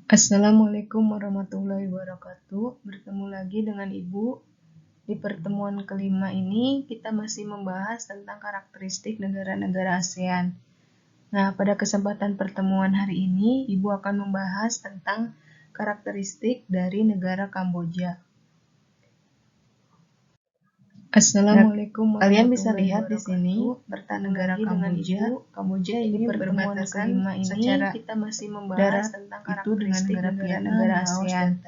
Assalamualaikum warahmatullahi wabarakatuh. Bertemu lagi dengan Ibu. Di pertemuan kelima ini kita masih membahas tentang karakteristik negara-negara ASEAN. Nah, pada kesempatan pertemuan hari ini, Ibu akan membahas tentang karakteristik dari negara Kamboja. Assalamualaikum. Kalian bisa lihat di sini peta negara Kamboja. Kamboja ini berbatasan secara kita masih membahas tentang karakteristik negara ASEAN.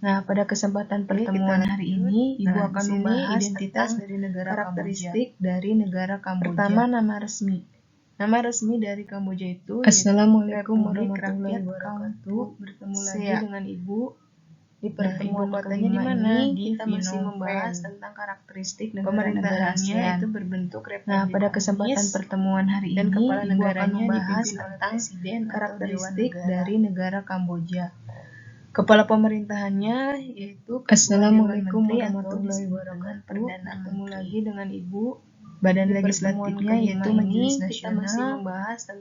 Nah, pada kesempatan pertemuan hari ini, Ibu akan membahas identitas dari negara karakteristik dari negara Kamboja. Pertama, nama resmi. Nama resmi dari Kamboja itu Assalamualaikum warahmatullahi wabarakatuh. Bertemu lagi dengan Ibu. Di pertemuan kelima ini kita masih membahas tentang karakteristik negara-negara ASEAN. Itu berbentuk republik. Nah, pada kesempatan pertemuan hari ini, Ibu akan membahas tentang karakteristik dari negara Kamboja. Kepala pemerintahannya yaitu Assalamualaikum warahmatullahi wabarakatuh. Bertemu lagi dengan Ibu. Badan legislatifnya yaitu Majelis Nasional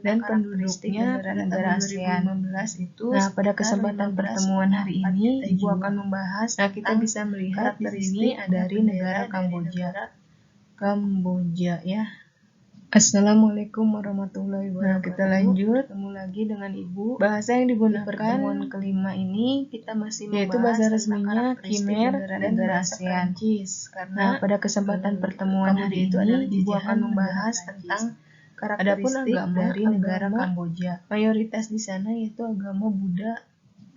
dan penduduknya negara ASEAN. Nah, pada kesempatan pertemuan hari ini, Ibu akan membahas kita bisa melihat di sini dari negara Kamboja. Kamboja ya. Assalamualaikum warahmatullahi wabarakatuh. Nah, kita lanjut. Ketemu lagi dengan Ibu. Bahasa yang digunakan di pertemuan kelima ini kita masih membahas yaitu bahasa resminya Khmer dan bahasa Prancis. Nah, pada kesempatan pertemuan hari ini Ibu akan membahas tentang karakteristik dari negara Kamboja. Mayoritas di sana yaitu agama Buddha.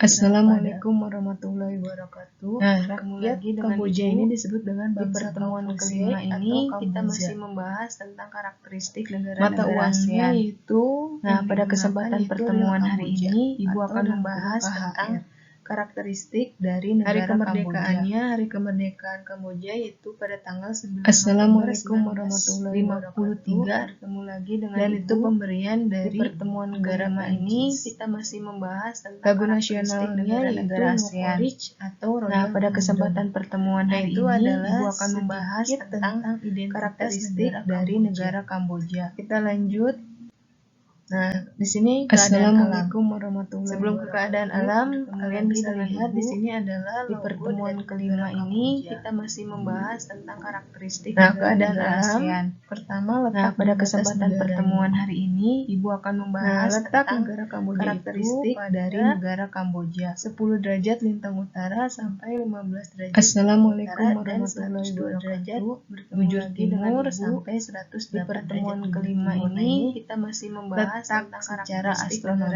Assalamualaikum warahmatullahi wabarakatuh. Nah, rakyat Kamboja ini disebut dengan bangsa pertemuan kelima ini kita masih membahas tentang karakteristik negara-negara ASEAN. Nah, pada kesempatan pertemuan hari ini Ibu akan membahas tentang karakteristik dari negara kemerdekaannya. Hari kemerdekaan Kamboja yaitu pada tanggal 9 Assalamualaikum warahmatullahi wabarakatuh. Bertemu lagi dengan dan Ibu. Itu pemberian dari pertemuan negara ini kita masih membahas tentang lagu nasionalnya negara ASEAN atau nah, pada kesempatan pertemuan hari ini Ibu akan membahas tentang karakteristik dari negara Kamboja. Kita lanjut. Nah, di sini Assalamualaikum warahmatullahi wabarakatuh. Sebelum ke keadaan alam, kalian bisa lihat di sini adalah di pertemuan kelima ini kita masih membahas tentang karakteristik keadaan alam. Pertama, letak pada kesempatan pertemuan hari ini Ibu akan membahas tentang negara Kamboja karakteristik dari negara Kamboja. 10 derajat lintang utara sampai 15 derajat. Assalamualaikum warahmatullahi wabarakatuh. Bujur timur sampai 100 di pertemuan kelima ini kita masih membahas tentang secara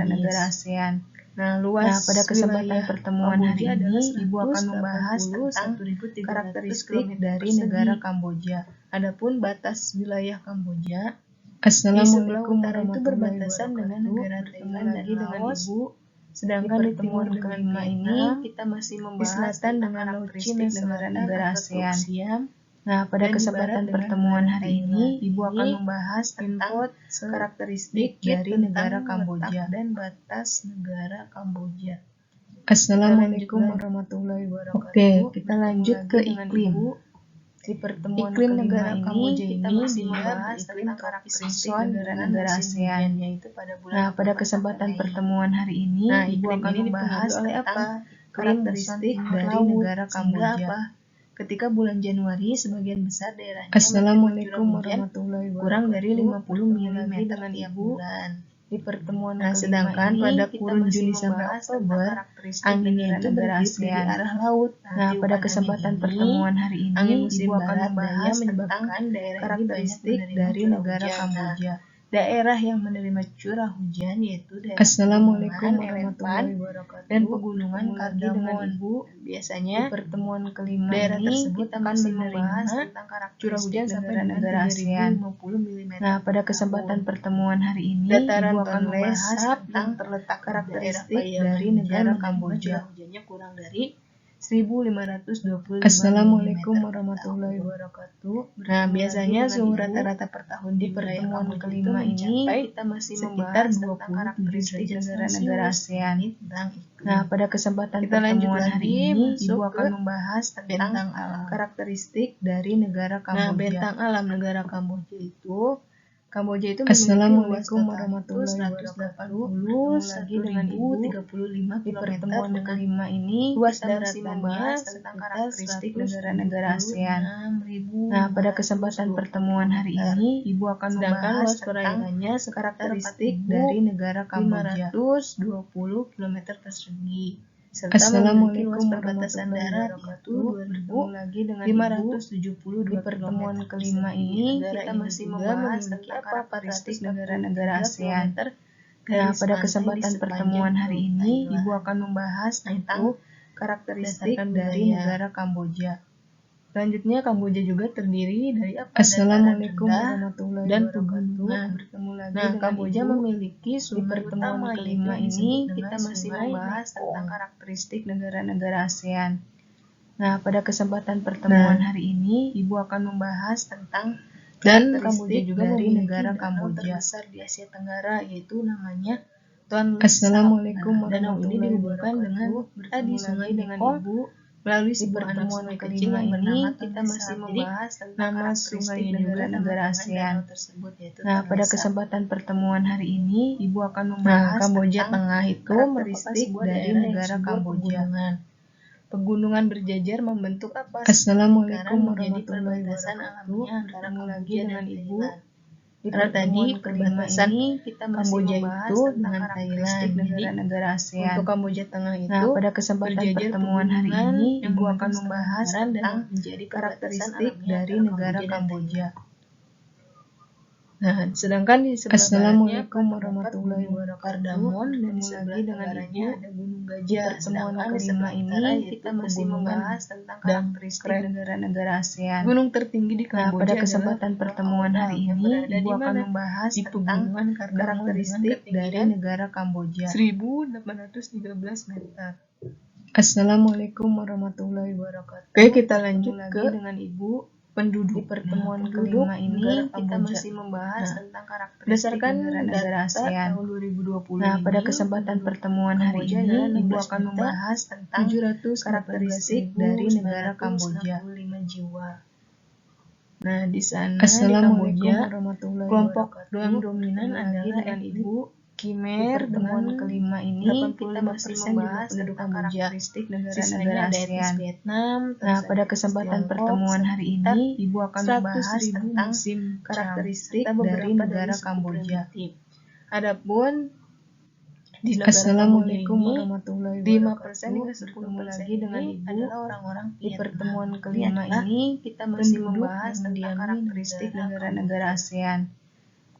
negara ASEAN. Nah, pada kesempatan pertemuan hari ini Ibu akan membahas tentang karakteristik dari negara Kamboja. Adapun batas wilayah Kamboja Assalamualaikum warahmatullahi wabarakatuh. Dengan negara Thailand dan Laos. Sedangkan di pertemuan kelima ini kita masih membahas tentang karakteristik negara-negara ASEAN. Nah, pada kesempatan pertemuan hari ini, Ibu akan membahas tentang karakteristik dari negara Kamboja dan batas negara Kamboja. Assalamualaikum warahmatullahi wabarakatuh. Oke, kita lanjut ke iklim. Di pertemuan iklim negara Kamboja ini masih membahas tentang karakteristik negara-negara ASEAN, yaitu pada bulan. Nah, pada kesempatan pertemuan hari ini, Ibu akan membahas tentang karakteristik dari negara Kamboja. Ketika bulan Januari, sebagian besar daerahnya Assalamualaikum warahmatullahi wabarakatuh kurang dari 50 mm dengan Ibu. Di pertemuan sedangkan pada kurun Juni sampai Oktober, anginnya itu bertiup dari arah laut. Nah, pada kesempatan pertemuan hari ini, angin musim Ibu akan membahas tentang karakteristik dari negara Kamboja. Daerah yang menerima curah hujan yaitu daerah Assalamualaikum warahmatullahi wabarakatuh dan pegunungan Kardamon. Biasanya di pertemuan kelima daerah tersebut akan menerima curah hujan sampai negara ASEAN. Nah, pada kesempatan pertemuan hari ini Ibu akan membahas tentang terletak karakteristik dari negara Kamboja. Hujannya kurang dari 1525 Assalamualaikum warahmatullahi wabarakatuh. Nah, biasanya suhu rata-rata per tahun di pertemuan kelima ini kita masih membahas tentang karakteristik negara-negara ASEAN. Nah, pada kesempatan pertemuan hari ini Ibu akan membahas tentang karakteristik dari negara Kamboja. Nah, bentang alam negara Kamboja itu Kamboja itu memiliki Assalamualaikum luas warahmatullahi wabarakatuh. wabarakatuh. Lagi dengan Ibu 35 di pertemuan kelima ini luas kita masih daratannya membahas tentang karakteristik negara-negara ASEAN. 176.400 Nah, pada kesempatan pertemuan hari ini Ibu akan sedangkan membahas luas tentang perairannya karakteristik dari negara Kamboja 520 km persegi serta memiliki luas perbatasan darat yaitu bertemu lagi dengan 2.572 di pertemuan kelima ini kita masih membahas tentang karakteristik negara-negara ASEAN. Nah, pada kesempatan pertemuan hari ini Ibu akan membahas tentang karakteristik dari negara Kamboja. Selanjutnya, Kamboja juga terdiri dari apa? Assalamualaikum warahmatullahi dan wabarakatuh. pegunungan. Bertemu lagi Nah, dengan Kamboja Ibu memiliki di sungai pertemuan utama kelima yaitu ini disebut kita dengan masih Sungai membahas Mekong. tentang karakteristik negara-negara ASEAN. Nah, pada kesempatan pertemuan hari ini Ibu akan membahas tentang Dan Kamboja juga dari memiliki negara danau Kamboja terbesar di Asia Tenggara yaitu namanya Tuan Lek Sap. Assalamualaikum Nah, danau ini warahmatullahi dihubungkan dengan wabarakatuh. tadi Bertemu Sungai lagi dengan Mekong Ibu melalui di sebuah anak pertemuan sungai kecil kelima yang bernama ini Tuan kita Lek masih Sap. Jadi, membahas tentang nama karakteristik sungainya juga negara-negara sama dengan ASEAN. danau tersebut yaitu Nah, Tuan pada Lek Sap. kesempatan pertemuan hari ini Ibu akan Nah, membahas Kamboja tentang Tengah itu merupakan karakteristik sebuah dari daerah yang negara subur Kamboja. pegunungan. Pegunungan berjajar membentuk apa? Assalamualaikum menjadi warahmatullahi perbatasan wabarakatuh. alaminya antara Bertemu Kamboja lagi dan dengan Ibu Thailand. Di Karena tadi pertemuan kelima perbatasan ini kita masih Kamboja membahas itu tentang dengan karakteristik Thailand. negara-negara ASEAN. Untuk Kamboja Tengah itu Nah, pada kesempatan berjajar pertemuan hari pegunungan ini yang Ibu membentuk akan setengah membahas lingkaran dan tentang menjadi perbatasan karakteristik alaminya dari antara negara Kamboja dan Kamboja. Nah, sedangkan di sebelah Assalamualaikum baratnya warahmatullahi Gunung wabarakatuh. Kardamon dan di Bertemu sebelah lagi dengan tenggaranya Ibu ada Gunung di Gajah. pertemuan Sedangkan di kelima sebelah utara ini yaitu kita masih pegunungan membahas tentang dan karakteristik Krep. negara-negara ASEAN. Gunung tertinggi di Nah, Kamboja pada adalah kesempatan Gunung pertemuan Aoda hari yang ini berada Ibu di akan mana? membahas Di tentang pegunungan Kardamon dengan karakteristik dari ketinggian negara Kamboja. 1.813 meter. Assalamualaikum warahmatullahi wabarakatuh. Oke, kita lanjut Bertemu ke lagi dengan Ibu penduduk. di pertemuan Nah, penduduk kelima ini negara kita Kamboja. masih membahas Nah, tentang karakteristik berdasarkan negara-negara data ASEAN. tahun 2020 Nah, pada ini, kesempatan penduduk pertemuan hari Kamboja ini adalah Ibu 16 akan membahas tentang 718.965 karakteristik dari negara Kamboja. jiwa. Nah, di sana di Assalamualaikum Kamboja, warahmatullahi kelompok wabarakatuh. yang dominan Bertemu lagi adalah dengan etnik Ibu di Khmer pertemuan dengan kelima ini kita 85% masih jumlah membahas penduduk tentang Kamboja. karakteristik Sisanya negara-negara ada etnis ASEAN. Vietnam, Nah, pada kesempatan pertemuan hari ini Ibu akan membahas 100.000 tentang musim karakteristik serta dari beberapa negara suku Kamboja. primitif. Adapun di negara Kamboja Assalamualaikum ini warahmatullahi 5% wabarakatuh. hingga Bertemu 10% lagi dengan ini Ibu adalah orang-orang di Vietnam. pertemuan Ini kelima adalah ini kita masih penduduk membahas yang tentang mendiami karakteristik negara negara-negara Kamboja. ASEAN.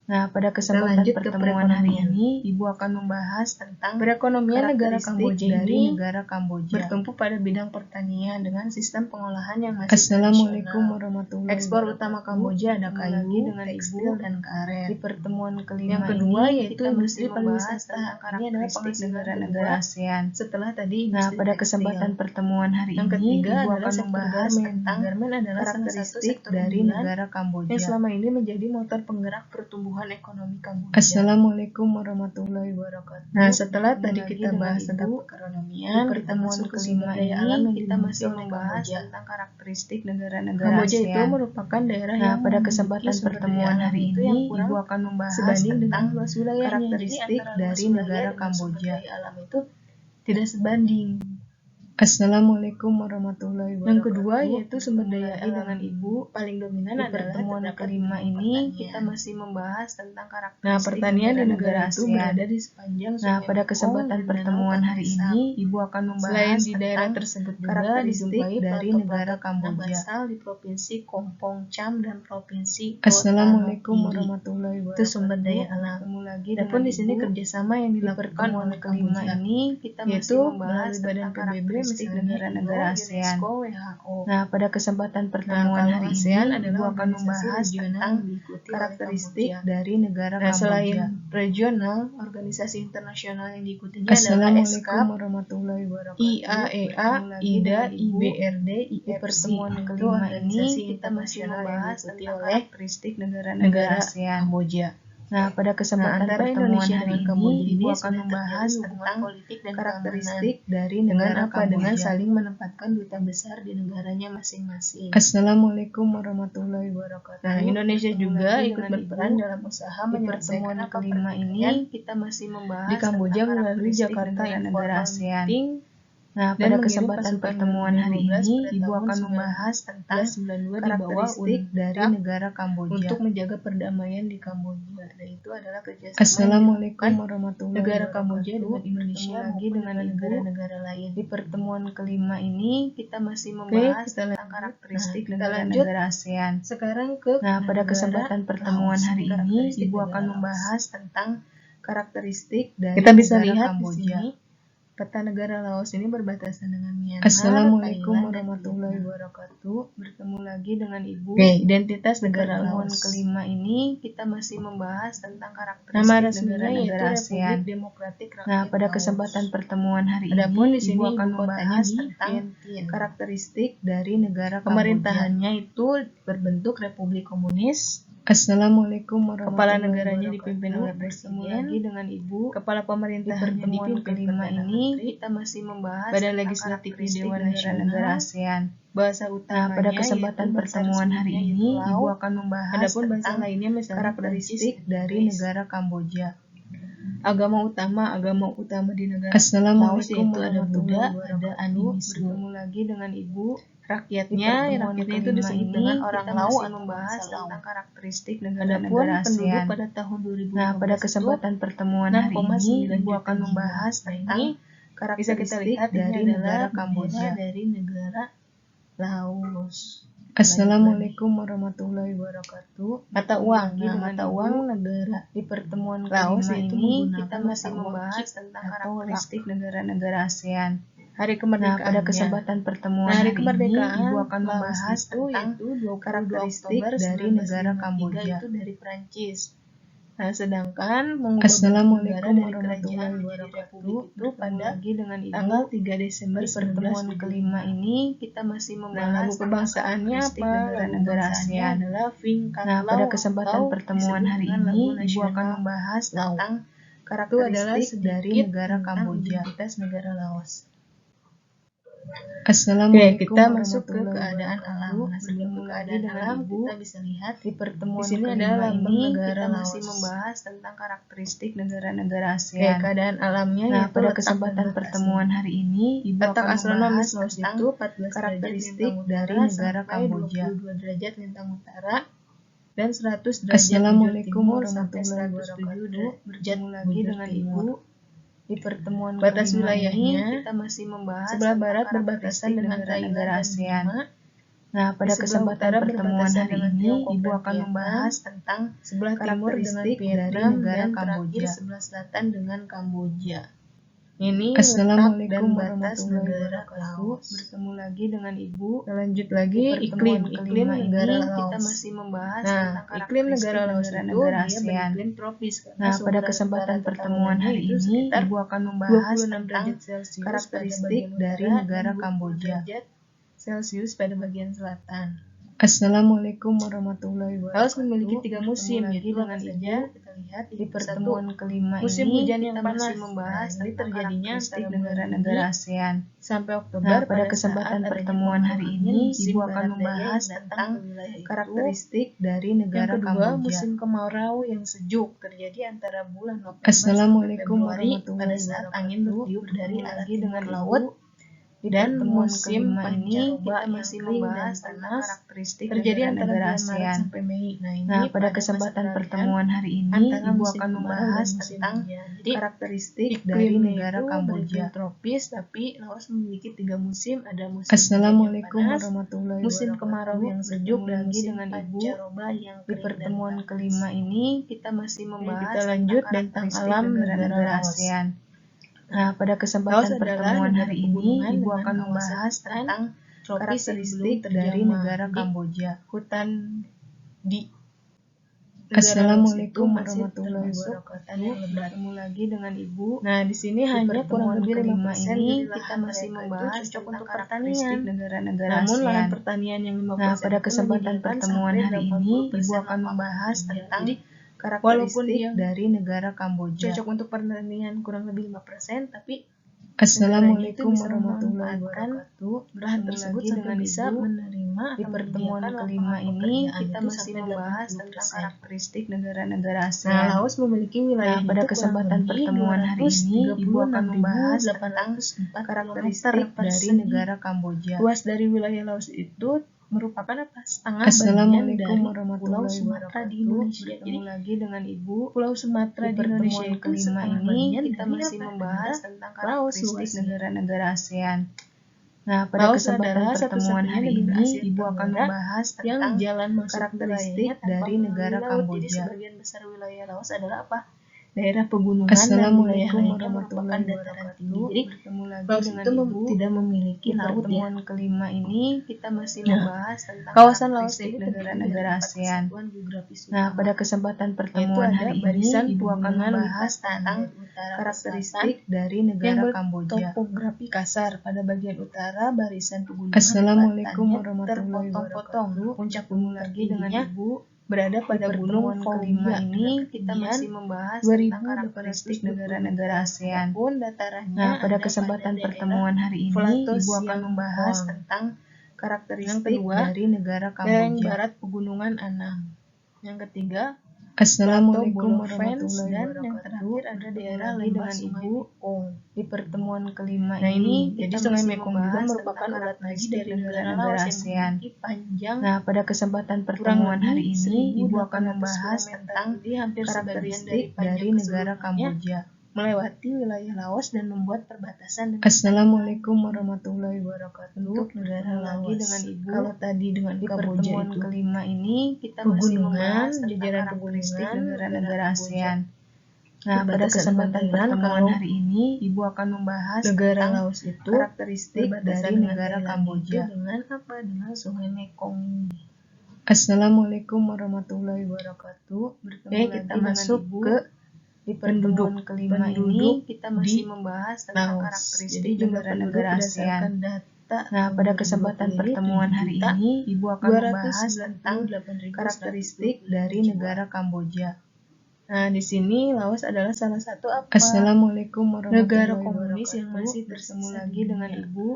Nah, pada kesempatan lanjut ke pertemuan hari perekonomian. ini Ibu akan membahas tentang Perekonomian negara karakteristik Kamboja dari ini negara Kamboja. bertumpu pada bidang pertanian dengan sistem pengolahan yang masih Assalamualaikum tradisional. warahmatullahi Ekspor wabarakatuh. utama Kamboja ada Bertemu kayu, lagi dengan tekstil, Ibu dan di karet. pertemuan kelima Yang kedua ini yaitu kita industri masih membahas pariwisata. tentang Ini adalah karakteristik penghasilan negara-negara kedua ASEAN. setelah tadi Nah, industri pada tekstil. kesempatan pertemuan hari Yang ini ketiga Ibu adalah akan sektor membahas garmen. tentang Garmen adalah salah satu karakteristik sektor dari unggulan negara yang Kamboja. selama ini menjadi motor penggerak pertumbuhan ekonomi Kamboja. Assalamualaikum warahmatullahi wabarakatuh. Nah, setelah Bertemu tadi lagi kita dengan bahas tentang Ibu perekonomian, di kita pertemuan masuk ke kelima sumber daya ini alam yang kita dimiliki masih oleh membahas Kamboja. tentang karakteristik negara-negara Kamboja itu ASEAN. merupakan daerah Nah, yang pada memiliki kesempatan sumber daya pertemuan alam hari itu ini yang kurang Ibu akan membahas sebanding dengan tentang luas wilayahnya. Jadi karakteristik antara luas dari wilayah negara dengan sumber Kamboja. daya alam itu tidak sebanding. Assalamualaikum warahmatullahi wabarakatuh. Yang kedua yaitu sumber Bertemu daya lagi alam. dengan Ibu Paling dominan di adalah pertemuan terdapat kelima bidang ini pertanian. kita masih membahas tentang Nah, karakteristik pertanian di negara negara-negara itu ASEAN. berada di sepanjang Nah, Sungai pada Mekong kesempatan dan Danau pertemuan Tuan hari Lek Sap. ini Ibu akan Selain membahas di daerah tentang tersebut juga karakteristik dijumpai dari plato-plato negara tanah Kamboja. basal di provinsi Kompong Cham dan provinsi Assalamualaikum Kota warahmatullahi Itu wabarakatuh. sumber daya alam. Bertemu lagi Adapun dengan di sini Ibu kerjasama yang di dilakukan pertemuan oleh kelima Kamboja ini kita masih yaitu membahas melalui badan tentang PBB karakteristik misalnya negara-negara ILO, ASEAN. UNESCO, WHO. Nah, pada kesempatan pertemuan kalau hari ini ASEAN Ibu adalah akan organisasi membahas regional tentang yang diikuti oleh karakteristik Kamboja. dari negara Nah, selain Kamboja. regional, organisasi internasional yang diikutinya adalah Assalamualaikum ESCAP, warahmatullahi wabarakatuh. IAEA, Bertemu lagi IDA, dengan Ibu IBRD, di IFC. pertemuan Itu kelima ini organisasi kita masih internasional yang membahas diikuti tentang oleh karakteristik negara-negara negara ASEAN. Kamboja. Nah, pada kesempatan antara pertemuan Indonesia hari dengan Kamboja ini, Ibu ini akan sudah membahas terjadi hubungan tentang politik dan karakteristik dari dengan negara apa? Dengan Kamboja. saling menempatkan duta besar di negaranya masing-masing. Assalamualaikum warahmatullahi wabarakatuh. Nah, Indonesia Bertemu juga lagi ikut dengan berperan Ibu dalam usaha di menyelesaikan pertemuan apa kelima pertikaian ini. Kita masih membahas di Kamboja tentang melalui karakteristik Jakarta negara-negara Informal ASEAN. Meeting Nah, dan pada mengirim kesempatan pasukan pertemuan hari 2012 ini, pada Ibu tahun akan membahas tentang 1992 di bawah karakteristik dari UNCTAD negara Kamboja. untuk menjaga perdamaian di Kamboja. Dan itu adalah kerjasama Assalamualaikum yang warahmatullahi negara wabarakatuh. Kamboja dengan Indonesia Bertemu lagi maupun dengan dengan Ibu negara-negara lain. di pertemuan kelima ini. Kita masih membahas tentang karakteristik negara-negara ASEAN. Sekarang ke Nah, pada kesempatan pertemuan Laos. hari ini, Karakteristik Ibu akan negara membahas tentang karakteristik dari Kita bisa negara lihat Kamboja. di sini peta negara Laos ini berbatasan dengan Myanmar, Assalamualaikum Thailand, dan warahmatullahi Vietnam. wabarakatuh. Bertemu lagi dengan Ibu. Oke, identitas Di negara pertemuan Laos. kelima ini, kita masih membahas tentang Nama karakteristik resminya yaitu negara-negara Republik ASEAN. Demokratik Rakyat Nah, pada Laos. kesempatan pertemuan hari Adapun ini, di sini Ibu akan ibu kotanya membahas di tentang Vientiane. karakteristik dari negara Kamboja. Pemerintahannya itu berbentuk Republik Komunis. Assalamualaikum Kepala warahmatullahi negaranya wabarakatuh. dipimpin oleh Bertemu presiden. lagi dengan Ibu. Kepala Di pemerintahannya pertemuan dipimpin kelima Perdana ini, Menteri. kita masih membahas Badan tentang legislatifnya karakteristik Dewan negara-negara Nasional. ASEAN. Bahasa Nah, utamanya pada kesempatan yaitu pertemuan bahasa hari resminya ini, yaitu Ibu Lao. akan membahas Adapun bahasa tentang lainnya misalnya karakteristik Prancis, dari Inggris. negara Kamboja. Agama utama di negara Laos Assalamualaikum yaitu ada Buddha, warahmatullahi ada wabarakatuh. animisme. Bertemu lagi dengan Ibu. Di Rakyatnya pertemuan itu kelima disebut ini, dengan orang kita Lao masih atau membahas bangsa Lao. tentang karakteristik Adapun negara-negara penduduk ASEAN. pada tahun 2015 Nah, pada kesempatan pertemuan hari 6,9 ini, Ibu juta akan jiwa. membahas Nah, tentang ini bisa kita karakteristik lihat ini dari adalah negara bendera Kamboja. dari negara Laos. Assalamualaikum warahmatullahi wabarakatuh. Mata Bertemu uang, lagi nah dengan mata Ibu. uang negara Di pertemuan Laos kelima itu ini, menggunakan kita mata masih uang membahas chip tentang atau karakteristik negara-negara ASEAN. hari Nah, kemerdekaannya. pada kesempatan pertemuan Nah, hari hari ini, kemerdekaan Ibu akan Laos membahas itu tentang yaitu 22 karakteristik Oktober dari negara 1953 Kamboja. itu dari Prancis. Nah, sedangkan mengubah bentuk negara Assalamualaikum dari warahmatullahi kerajaan menjadi wabarakatuh. republik itu Bertemu pada lagi dengan Ibu. tanggal 3 Desember Di pertemuan 1975. kelima ini, kita masih Nah, membahas lagu tentang kebangsaannya karakteristik apa? Lagu negara-negara kebangsaannya ASEAN. adalah Vingkat Nah, Lao pada kesempatan atau pertemuan disebut hari dengan ini, lagu Ibu akan nasional membahas Lao. tentang Itu adalah karakteristik dari sedikit negara tentang Kamboja. identitas negara Laos. Oke, Assalamualaikum kita masuk ke warahmatullahi keadaan alam. wabarakatuh. Nah, sebelum Bertemu ke lagi keadaan dengan alam, Ibu. kita bisa lihat Di pertemuan di sini kelima adalah lambang ini, negara kita Laos. masih membahas tentang karakteristik negara-negara Oke, ASEAN. keadaan alamnya Nah, yaitu pada letak kesempatan dan batasnya. pertemuan hari ini, Ibu Letak akan astronomis membahas Laos tentang itu 14 karakteristik derajat dari lintang negara utara Kamboja. sampai 22 derajat lintang utara dan 100 derajat bujur Assalamualaikum timur sampai warahmatullahi 107 wabarakatuh. derajat Bertemu lagi bujur dengan timur. Ibu. Di pertemuan Batas kelima ini, wilayahnya, kita masih membahas sebelah tentang barat berbatasan karakteristik dengan Thailand negara-negara dan ASEAN. Burma. Nah, pada Di sebelah kesempatan utara pertemuan berbatasan hari dengan ini, Tiongkok Ibu dan akan Vietnam. membahas tentang Sebelah timur dengan karakteristik dari Vietnam negara dan Kamboja. terakhir sebelah selatan dengan Kamboja. Ini Assalamualaikum letak dan batas warahmatullahi negara wabarakatuh. Laos. Bertemu lagi dengan Ibu. Kita lanjut Di lagi pertemuan iklim kelima negara ini, Laos. kita masih membahas Nah, tentang iklim karakteristik negara Laos itu negara-negara dia ASEAN. beriklim tropis karena Nah, suhu pada rata-rata kesempatan pertemuan tahunannya hari itu ini, sekitar Ibu akan membahas 26 tentang derajat Celcius pada karakteristik bagian dari utara negara dan 20 Kamboja. derajat Celcius pada bagian selatan. Assalamualaikum warahmatullahi wabarakatuh. Laos memiliki 3 musim, Bertemu lagi yaitu dengan apa Ibu. saja? Kita lihat Di pertemuan kelima musim ini, hujan yang kita panas. masih membahas Nah, ini tentang terjadinya karakteristik antara bulan negara-negara Juni ASEAN. sampai Oktober. Nah, pada saat kesempatan adanya pertemuan hari pengaruh ini, angin musim Ibu akan barat daya membahas yang datang tentang ke wilayah itu. karakteristik dari Yang negara kedua, Kamboja. musim kemarau yang sejuk terjadi antara bulan November Assalamualaikum sampai Februari warahmatullahi pada saat wabarakatuh. angin bertiup dari Bertemu arah lagi dengan timur Ibu. laut. Di Dan pertemuan musim kelima ini, pancaroba kita yang masih kering dan membahas tentang panas karakteristik terjadi antara negara-negara bulan Maret ASEAN. sampai Mei. Nah, ini Nah, pada masa kesempatan peralihan pertemuan hari ini, antara Ibu musim akan kemarau membahas dan musim tentang hujan. Jadi, karakteristik dari iklimnya negara itu Kamboja. beriklim tropis, tapi Laos memiliki 3 musim. Ada musim Assalamualaikum hujan yang panas, warahmatullahi musim wabarakatuh. kemarau yang sejuk, Bertemu dan lagi musim dengan Ibu. pancaroba yang Di kering pertemuan dan panas. kelima ini, kita masih membahas kita lanjut tentang bentang karakteristik alam negara-negara negara Laos. ASEAN. Nah, pada Laos kesempatan adalah pertemuan negara hari ini, pegunungan Ibu dengan akan kawasan membahas hutan tentang tropis yang karakteristik belum dari terjamah. negara Jadi, Kamboja. hutan di negara Laos itu Assalamualaikum masih warahmatullahi termasuk wabarakatuh. hutan yang lebat. Bertemu lagi dengan Ibu. Nah, di sini Di hanya kurang pertemuan lebih kelima 5% ini, dari kita lahan masih mereka membahas itu cocok tentang untuk karakteristik pertanian. negara-negara Namun lahan ASEAN. pertanian yang 5% Nah, pada itu kesempatan menyediakan pertemuan sampai hari ini, 80% Ibu akan lapangan membahas kerja. tentang Jadi, karakteristik dari negara Kamboja. Cocok untuk pertandingan kurang lebih 5%, tapi Assalamualaikum warahmatullahi wabarakatuh. Belahan tersebut sampai bisa menerima Di pertemuan kelima ini kita masih membahas tentang karakteristik negara-negara ASEAN. Nah, Laos memiliki wilayah pada kesempatan pertemuan hari ini, Ibu akan membahas tentang karakteristik dari negara Kamboja. Luas dari wilayah Laos itu merupakan setengah Assalamualaikum bagian dari warahmatullahi Pulau Sumatera di Indonesia. Bertemu lagi dengan Ibu. Pulau Sumatera di Indonesia itu kelima setengah ini bagian kita dari masih membahas tentang Laos karakteristik luasnya. negara-negara ASEAN. Nah, pada kesempatan pertemuan hari ini, Ibu akan membahas tentang jalan masuk karakteristik dari negara Jadi Kamboja. sebagian besar wilayah Laos adalah apa? Daerah pegunungan Assalamualaikum dan wilayah warahmatullahi merupakan dataran tinggi. wabarakatuh. Jadi Bertemu lagi Laos dengan itu Ibu. tidak memiliki Di laut ya. pertemuan kelima ini kita masih membahas tentang Kawasan Laos karakteristik ini negara-negara ASEAN. geografis Nah, pada kesempatan pertemuan ada hari ini, barisan Ibu akan pegunungan membahas lipatan tentang dari utara ke karakteristik dari yang negara Kamboja. bertopografi kasar. Pada bagian utara barisan pegunungan Assalamualaikum lipatannya warahmatullahi terpotong-potong. wabarakatuh. Puncak Bertemu gunung lagi dengan tertingginya Ibu. berada Di pada gunung pertemuan kelima Faubia. ini kita masih membahas tentang karakteristik negara-negara ASEAN. Pun datarannya Nah, pada ada kesempatan daerah pertemuan hari ini, Flatus Ibu akan yang membahas Huang. tentang Yang karakteristik kedua, dari negara lereng Kamboja. barat pegunungan Anang. Yang ketiga, Assalamualaikum Plateau Bolovens, warahmatullahi dan yang wabarakatuh. terakhir ada Bertemu daerah lagi lembah dengan Sungai Ibu. Mekong. Di pertemuan kelima Nah ini, jadi kita Sungai masih Mekong juga membahas merupakan tentang ulat nadi karakteristik dari negara negara-negara Laos yang ASEAN. memiliki panjang Nah, pada kesempatan kurang pertemuan lebih hari ini, Ibu akan 1.800 membahas kilometer. tentang Jadi hampir sebagian karakteristik dari panjang dari negara keseluruhannya Kamboja. melewati wilayah Laos dan membuat perbatasan dengan Assalamualaikum warahmatullahi wabarakatuh. untuk negara Bertemu lagi Laos. dengan Ibu. Kalau tadi dengan Di Kamboja pertemuan itu kelima ini, kita masih pegunungan, membahas tentang jajaran karakteristik pegunungan negara-negara Kamboja. ASEAN. Nah, pada Perbatasan kesempatan dengan Thailand, pertemuan kalau hari ini, Ibu akan membahas negara tentang Laos itu karakteristik berbatasan dari dengan negara Thailand Kamboja. itu dengan apa? Dengan Sungai Mekong. Assalamualaikum warahmatullahi wabarakatuh. Bertemu Oke, lagi kita dengan masuk Ibu. ke Di pertemuan kelima ini, kita masih di membahas tentang Laos. karakteristik Jadi jumlah negara-negara penduduk ASEAN. berdasarkan data Nah, pada kesempatan pertemuan hari ini, Ibu akan membahas tentang karakteristik dari negara Kamboja. Nah, di sini Laos adalah salah satu Assalamualaikum warahmatullahi negara komunis yang wabarakatuh. masih Bertemu tersisa lagi di dengan dunia. Ibu.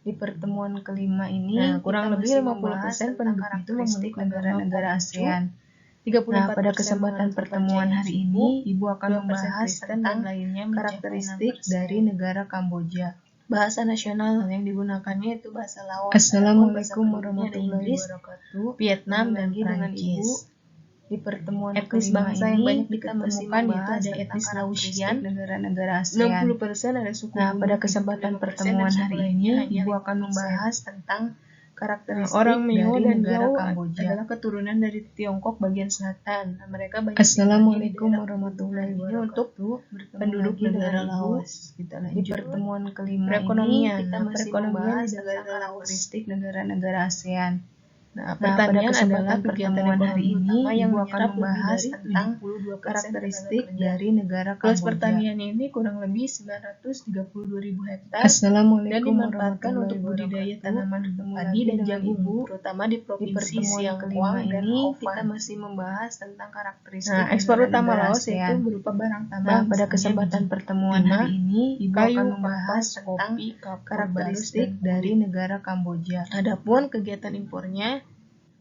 Di pertemuan kelima ini, Nah, kurang kita lebih masih 50% membahas tentang penduduk itu karakteristik memeluk negara-negara agama ASEAN. 34% Nah, pada kesempatan menganut pertemuan kepercayaan hari suku, ini, Ibu akan 2% membahas Kristen, tentang dan lainnya mencapai karakteristik 6%. dari negara Kamboja. Bahasa nasional yang digunakannya itu bahasa Laos. Assalamualaikum Adapun bahasa warahmatullahi penduduknya ada Inggris, wabarakatuh. Vietnam, Bertemu dan lagi dengan Ibu. Prancis. Di pertemuan Etnis kelima bangsa yang ini, banyak kita masih ditemukan yaitu membahas ada tentang etnis karakteristik Laosian, negara-negara ASEAN. 60% ada suku Nah, pada Bulu, kesempatan 75%, pertemuan dan hari suku ini, lainnya hanya Ibu akan 5%. membahas tentang karakteristik Orang Meo dari dan negara Yao Kamboja. adalah keturunan dari Tiongkok bagian selatan. Nah, mereka banyak Assalamualaikum tinggalnya di daerah warahmatullahi pegunungan. Ini untuk wabarakatuh. Bertemu penduduk lagi negara dengan Ibu. Laos. Kita Di lanjut. pertemuan kelima ini, Perekonomian. kita Nah, masih perekonomian membahas di tentang negara Laos. karakteristik negara-negara ASEAN. Nah, Nah, pada pertanian adalah kesempatan kegiatan pertemuan hari ekonomi ini, utama yang Ibu akan menyerap lebih membahas dari tentang 72% karakteristik tenaga kerja. dari negara Luas Kamboja. pertanian ini kurang lebih 932.000 hektar dan Assalamualaikum dimanfaatkan warahmatullahi untuk budidaya wabarakatuh. tanaman Bertemu padi lagi dan dengan jagung, Ibu. terutama di Di provinsi pertemuan Siang kelima Kuang dan ini, Houffan. kita masih membahas tentang karakteristik Nah, ekspor utama negara-negara Laos yaitu ASEAN. berupa barang tambang. Nah, pada misalnya kesempatan biji pertemuan timah, hari ini, Ibu kayu, akan membahas kapas, tentang kopi, kapur, karakteristik barus, dan dari kulit. negara Kamboja. Adapun kegiatan impornya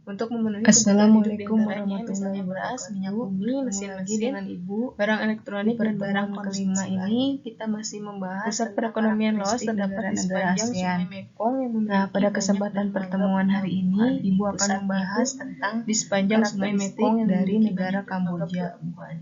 untuk memenuhi Assalamualaikum kebutuhan hidup diantaranya warahmatullahi misalnya beras, minyak wabarakatuh. bumi, Bertemu lagi mesin-mesin, dengan Ibu. barang Di elektronik, dan barang pertemuan kelima konsumsi ini, lain. kita masih membahas Pusat tentang perekonomian Laos karakteristik terdapat di negara-negara sepanjang ASEAN. Sungai Mekong yang memiliki Nah, pada banyak kesempatan dermaga pertemuan hari ini, pelabuhan. Ibu akan Pusatnya membahas itu tentang di sepanjang Sungai karakteristik Mekong yang dari memiliki negara banyak dermaga Kamboja. pelabuhan.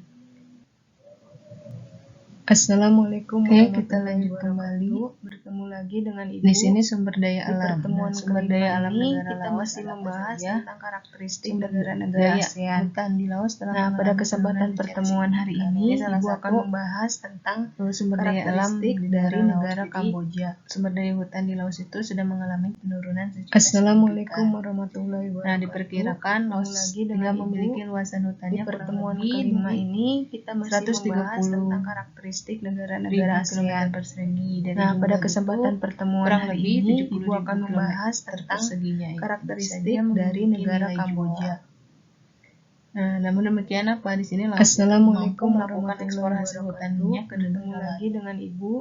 Assalamualaikum Oke, kita warahmatullahi lanjut kembali. wabarakatuh. Bertemu lagi dengan Ibu. Di sini sumber daya Di alam. pertemuan sumber kelima daya alam ini, negara kita Laos masih adalah membahas saja tentang karakteristik sumber negara-negara daya ASEAN. hutan di Laos telah Nah, pada mengalami kesempatan penurunan secara pertemuan hari signifikan. ini, Ini salah Ibu satu akan membahas tentang sumber daya alam karakteristik di dari Laos. negara Jadi, Kamboja. sumber daya hutan di Laos itu sudah mengalami penurunan secara Assalamualaikum signifikan. warahmatullahi Nah, wabarakatuh. diperkirakan Bertemu Laos lagi dengan tinggal Ibu. memiliki luasan Di hutannya kurang pertemuan lebih kelima dari ini, kita masih 130 membahas tentang karakteristik negara-negara ASEAN. km persegi. Dari Nah, pada jumlah kesempatan itu, pertemuan kurang hari lebih ini, 70.000 Ibu akan membahas kilometer tentang perseginya itu karakteristik bisa dari memiliki negara nilai Kamboja. jual. Nah, namun demikian apa di sini laut Assalamualaikum mampu melakukan eksplorasi hutan minyak ke Ketemu negara lagi lain. dengan Ibu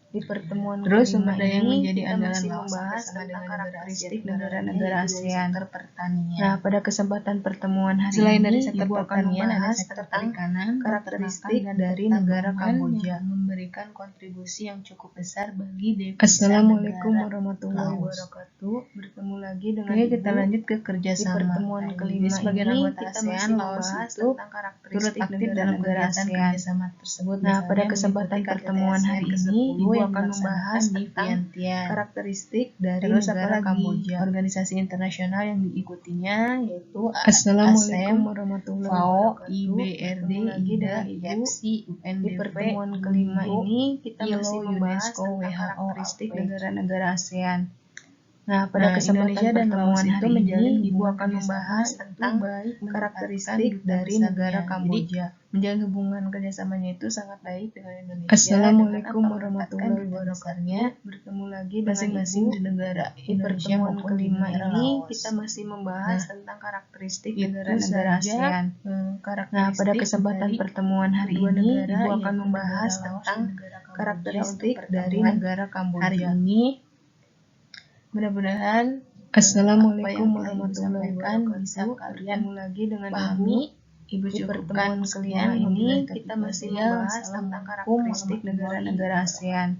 di pertemuan Terus kelima sumber daya yang ini menjadi kita andalan masih laut membahas sama tentang dengan karakteristik negara-negara negara-negara ASEAN. sektor pertanian. Nah, pada kesempatan pertemuan hari Selain ini, dari sektor Ibu akan pertanian, ada membahas sektor tentang perikanan, karakteristik peternakan, dan dari negara pertambangan Kamboja. yang memberikan kontribusi yang cukup besar bagi devisa Assalamualaikum negara warahmatullahi Laos. wabarakatuh. Bertemu lagi dengan Oke, Ibu kita lanjut ke di kerjasama. pertemuan Jadi, kelima sebagai ini anggota kita ASEAN, masih Laos membahas itu tentang turut karakteristik aktif dalam negara-negara kegiatan ASEAN. kerjasama tersebut. Nah, pada Misalnya kesempatan mengikuti pertemuan KTT hari ASEAN ini, ke-10 Ibu yang akan membahas dilaksanakan di tentang Vientiane. karakteristik dari Terus negara apalagi Kamboja. organisasi internasional yang diikutinya yaitu Assalamualaikum ASEM, warahmatullahi FAO, wabarakatuh. IBRD, Bertemu lagi IDA, dengan Ibu IFC, di UNDP, pertemuan kelima UNIDO, ini kita ILO, masih membahas UNESCO, tentang WHO, karakteristik APEC. negara-negara ASEAN. Nah, pada kesempatan Indonesia dan pertemuan Laos itu hari menjalin ini, Ibu hubungan akan kerjasama membahas itu tentang baik karakteristik dari negara Kamboja. Jadi, menjalin hubungan kerjasamanya itu sangat baik dengan Indonesia. Assalamualaikum dengan warahmatullahi duta besarnya wabarakatuh. Bertemu lagi dengan masing-masing Ibu di negara di Indonesia pertemuan maupun di kelima negara ini. Laos. Kita masih membahas tentang karakteristik Itu negara-negara saja, ASEAN. Nah, pada kesempatan dari pertemuan hari kedua ini, negara, Ibu akan yaitu membahas negara Laos tentang dan negara Kamboja karakteristik untuk dari pertemuan negara Kamboja. hari ini. Mudah-mudahan Assalamualaikum apa yang telah Ibu warahmatullahi sampaikan wabarakatuh. bisa kalian Bertemu lagi dengan pahami. Ibu Ibu di cukupkan pertemuan kelima sekian. ini. Wabillahi Kita taufiq masih wal hidayah. membahas tentang Wassalamualaikum karakteristik warahmatullahi negara-negara wabarakatuh. ASEAN.